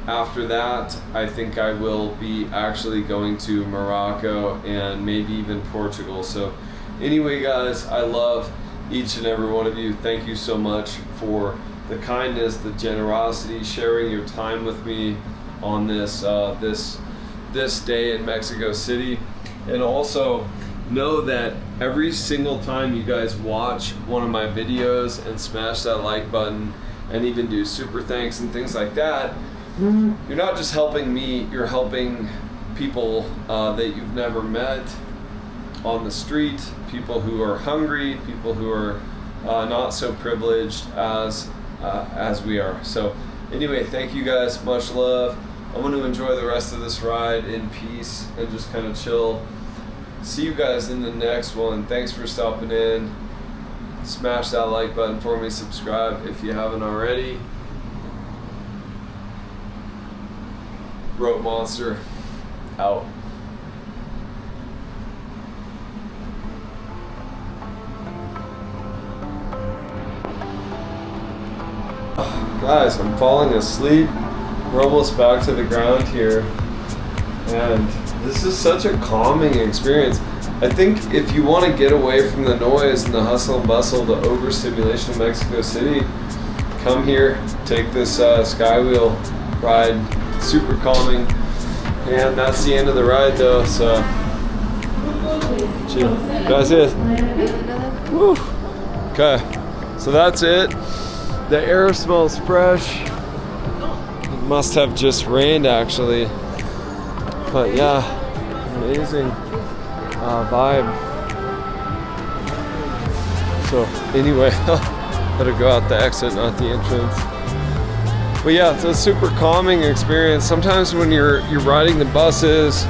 After that, I think I will be actually going to Morocco and maybe even Portugal. So anyway, guys, I love each and every one of you. Thank you so much for the kindness, the generosity, sharing your time with me on this this day in Mexico City. And also know that every single time you guys watch one of my videos and smash that like button and even do super thanks and things like that, you're not just helping me, you're helping people that you've never met on the street, people who are hungry, people who are not so privileged as we are. So anyway, thank you guys, much love. I'm going to enjoy the rest of this ride in peace and just kind of chill. See you guys in the next one. Thanks for stopping in. Smash that like button for me, subscribe if you haven't already. Rope Monster out. Guys, I'm falling asleep. We're almost back to the ground here, and this is such a calming experience. I think if you want to get away from the noise and the hustle and bustle, the overstimulation of Mexico City, come here, take this Skywheel ride, super calming, and that's the end of the ride though, so chill. Gracias. Woo. Okay, so that's it. The air smells fresh. It must have just rained actually, but yeah, amazing vibe. So anyway, better go out the exit, not the entrance. But yeah, it's a super calming experience. Sometimes when you're riding the buses,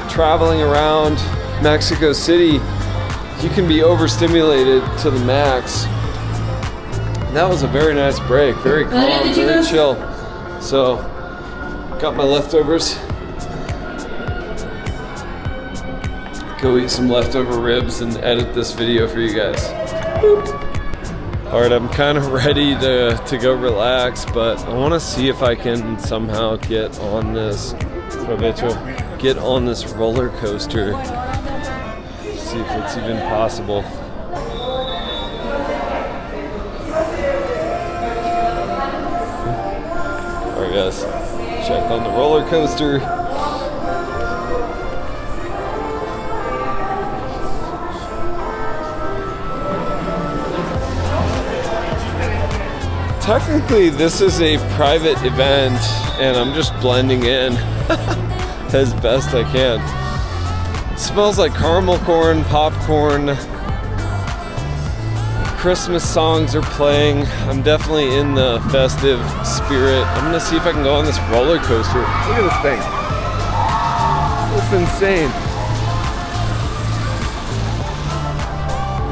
traveling around Mexico City, you can be overstimulated to the max. And that was a very nice break, very calm, very chill. So, got my leftovers. Go eat some leftover ribs and edit this video for you guys. Boop. All right, I'm kind of ready to go relax, but I want to see if I can somehow get on this roller coaster. See if it's even possible. All right, guys, check on the roller coaster. Technically, this is a private event, and I'm just blending in as best I can. It smells like caramel corn, popcorn. Christmas songs are playing. I'm definitely in the festive spirit. I'm gonna see if I can go on this roller coaster. Look at this thing. It's insane.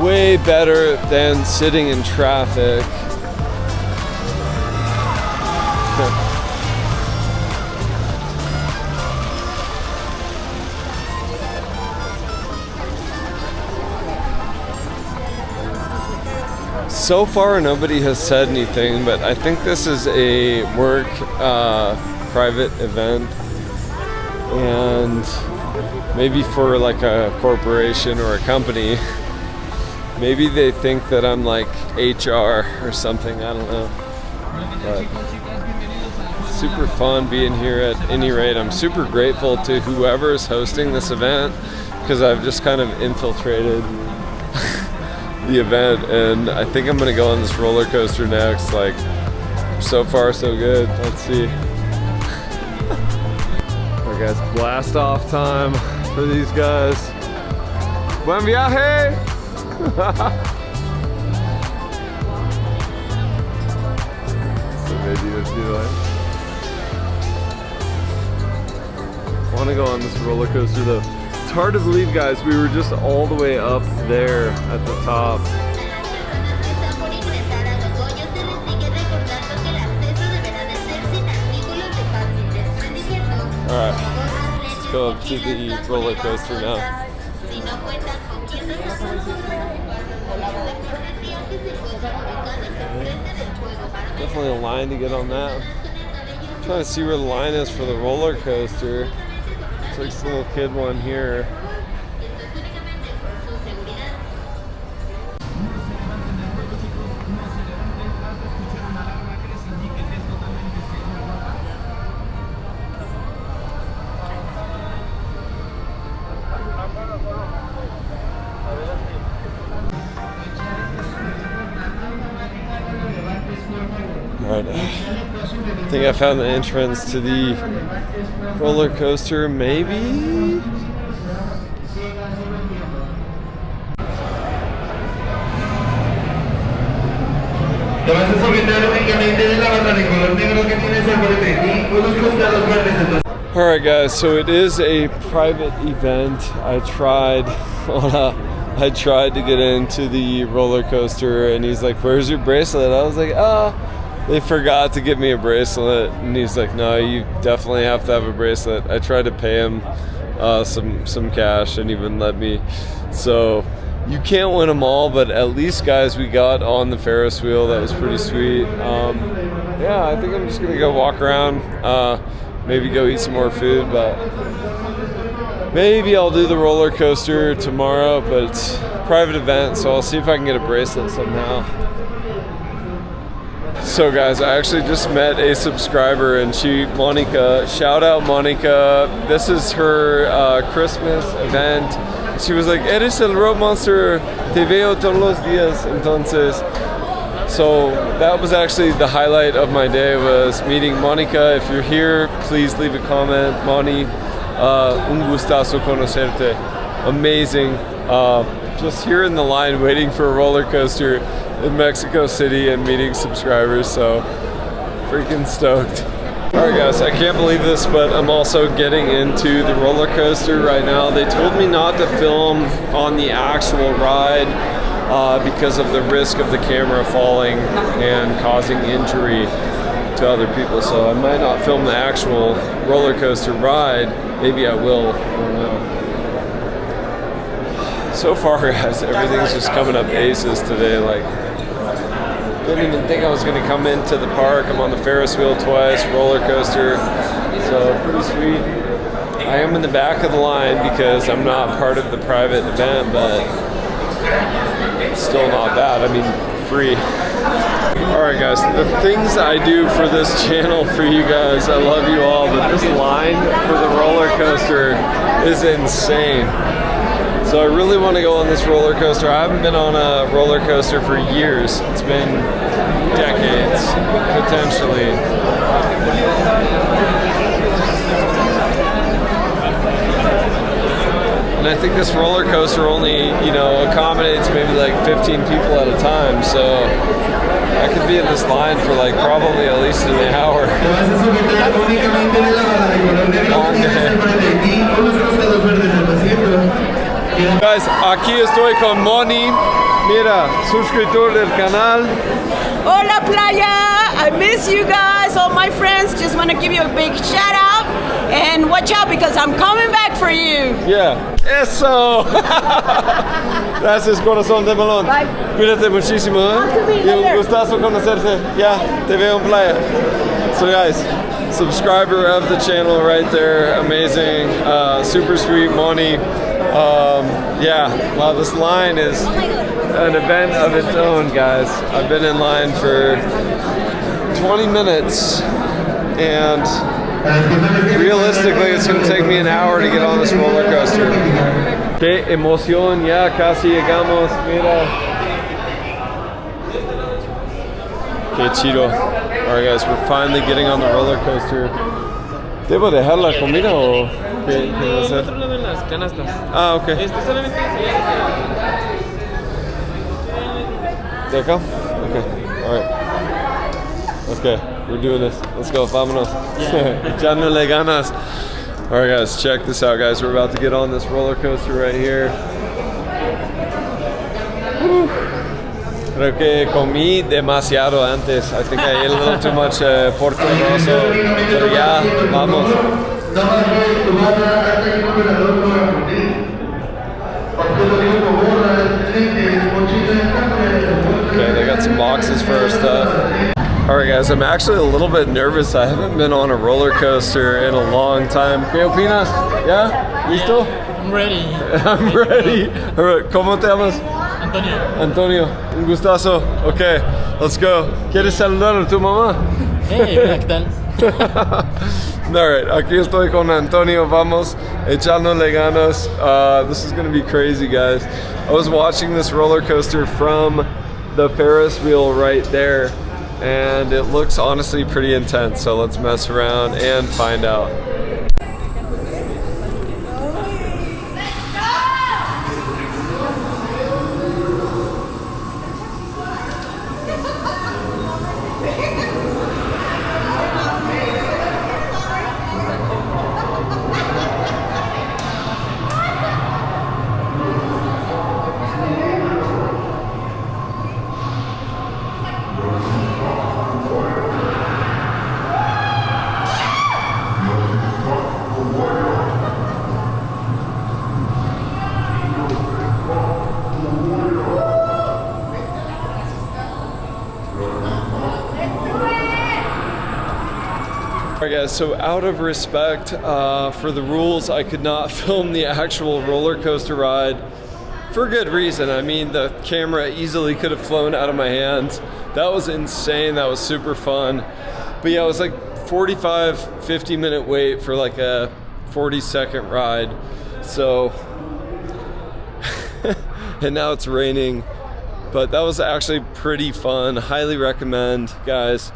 Way better than sitting in traffic. So far, nobody has said anything, but I think this is a work private event, and maybe for like a corporation or a company, maybe they think that I'm like HR or something, I don't know. But super fun being here at any rate. I'm super grateful to whoever is hosting this event, because I've just kind of infiltrated the event, and I think I'm gonna go on this roller coaster next. Like, so far so good. Let's see. Alright guys, blast off time for these guys. Buen viaje! I want to go on this roller coaster though. It's hard to believe, guys, we were just all the way up there at the top. Alright, let's go up to the roller coaster now. Definitely a line to get on that. I'm trying to see where the line is for the roller coaster. Looks like some little kid one here. Alright, I think I found the entrance to the roller coaster, maybe? Alright guys, so it is a private event. I tried to get into the roller coaster, and he's like, "Where's your bracelet?" I was like, they forgot to give me a bracelet. And he's like, "No, you definitely have to have a bracelet." I tried to pay him some cash, and he wouldn't let me. So you can't win them all, but at least, guys, we got on the Ferris wheel. That was pretty sweet. Yeah, I think I'm just gonna go walk around, maybe go eat some more food, but Maybe I'll do the roller coaster tomorrow, but it's a private event, so I'll see if I can get a bracelet somehow. So guys, I actually just met a subscriber, and Monica, shout out Monica. This is her Christmas event. She was like, "Eres el road monster, te veo todos los días." Entonces, so that was actually the highlight of my day, was meeting Monica. If you're here, please leave a comment. Moni, un gustazo conocerte. Amazing. Just here in the line waiting for a roller coaster in Mexico City and meeting subscribers, so freaking stoked. Alright guys, I can't believe this, but I'm also getting into the roller coaster right now. They told me not to film on the actual ride because of the risk of the camera falling and causing injury to other people, so I might not film the actual roller coaster ride. Maybe I will, I don't know. So far guys, everything's just coming up aces today. Like, didn't even think I was going to come into the park. I'm on the Ferris wheel twice, roller coaster, so pretty sweet. I am in the back of the line because I'm not part of the private event, but it's still not bad. I mean, free. Alright guys, the things I do for this channel for you guys, I love you all, but this line for the roller coaster is insane. So I really want to go on this roller coaster. I haven't been on a roller coaster for years. It's been decades, potentially. And I think this roller coaster only, accommodates maybe like 15 people at a time. So I could be in this line for like probably at least an hour. Long day. Guys, aquí estoy con Moni, mira, suscriptor del canal. Hola playa, I miss you guys, all my friends. Just want to give you a big shout out and watch out because I'm coming back for you. Yeah, eso. Gracias, corazón de melón. Bye. Cuídate muchísimo, ¿eh? Y un gustazo conocerte. Ya, te veo en playa. So guys, subscriber of the channel right there, amazing, super sweet Moni. Yeah, wow, this line is an event of its own, guys. I've been in line for 20 minutes, and realistically, it's going to take me an hour to get on this roller coaster. Qué emoción, ya casi llegamos, mira. Qué chido. Alright guys, we're finally getting on the roller coaster. ¿Debo dejar la comida o qué debo hacer? Ah, ok. ¿De acá? Okay, alright. Okay, we're doing this. Let's go, Vamanos. Echándole ganas. Alright guys, check this out guys. We're about to get on this roller coaster right here. Woo. Creo que comí demasiado antes. I think I ate a little too much Porco Rosso. Pero ya, vamos. Okay, they got some boxes for our stuff. Alright guys, I'm actually a little bit nervous. I haven't been on a roller coaster in a long time. ¿Qué opinas? ¿Ya? ¿Listo? I'm ready. I'm ready. Alright, ¿cómo te llamas? Antonio. Antonio, un gustazo. Okay, let's go. ¿Quieres saludar a tu mamá? Hey, ¿qué tal? Alright, aquí estoy con Antonio. Vamos echándole ganas. This is gonna be crazy, guys. I was watching this roller coaster from the Ferris wheel right there, and it looks honestly pretty intense. So let's mess around and find out. Alright guys, so out of respect for the rules, I could not film the actual roller coaster ride for good reason. I mean, the camera easily could have flown out of my hands. That was insane, that was super fun. But yeah, it was like 45, 50 minute wait for like a 40-second ride. So, and now it's raining. But that was actually pretty fun. Highly recommend, guys.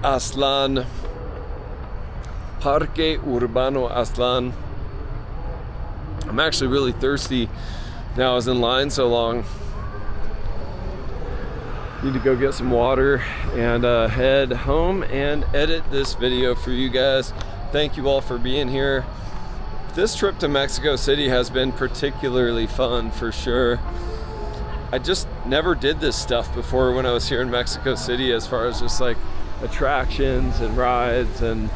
Aztlan, Parque Urbano Aztlan. I'm actually really thirsty now. I was in line so long. Need to go get some water and head home and edit this video for you guys. Thank you all for being here. This trip to Mexico City has been particularly fun for sure. I just never did this stuff before when I was here in Mexico City, as far as just like attractions and rides and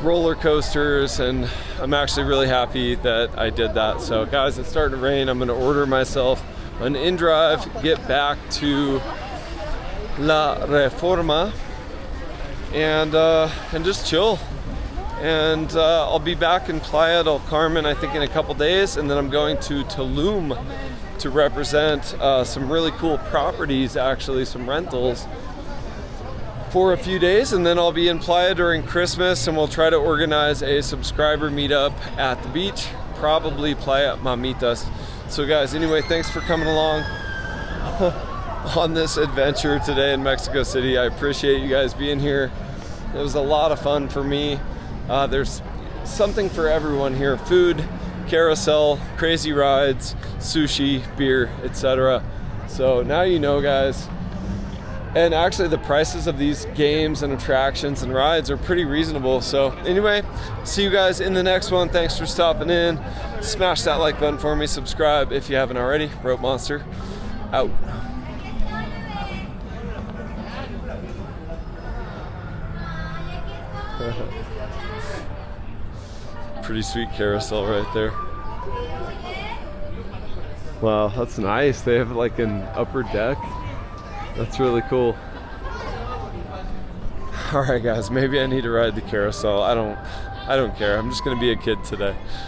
roller coasters, and I'm actually really happy that I did that. So guys, it's starting to rain. I'm gonna order myself an in-drive, get back to La Reforma and just chill. And I'll be back in Playa del Carmen, I think, in a couple days, and then I'm going to Tulum to represent some really cool properties, actually some rentals, for a few days, and then I'll be in Playa during Christmas, and we'll try to organize a subscriber meetup at the beach, probably Playa Mamitas. So guys, anyway, thanks for coming along on this adventure today in Mexico City. I appreciate you guys being here. It was a lot of fun for me. There's something for everyone here: food, carousel, crazy rides, sushi, beer, etc. So now you know, guys. And actually the prices of these games and attractions and rides are pretty reasonable. So anyway, see you guys in the next one. Thanks for stopping in. Smash that like button for me. Subscribe if you haven't already. Rope Monster, out. Pretty sweet carousel right there. Wow, that's nice. They have like an upper deck. That's really cool. All right, guys, maybe I need to ride the carousel. I don't care. I'm just gonna be a kid today.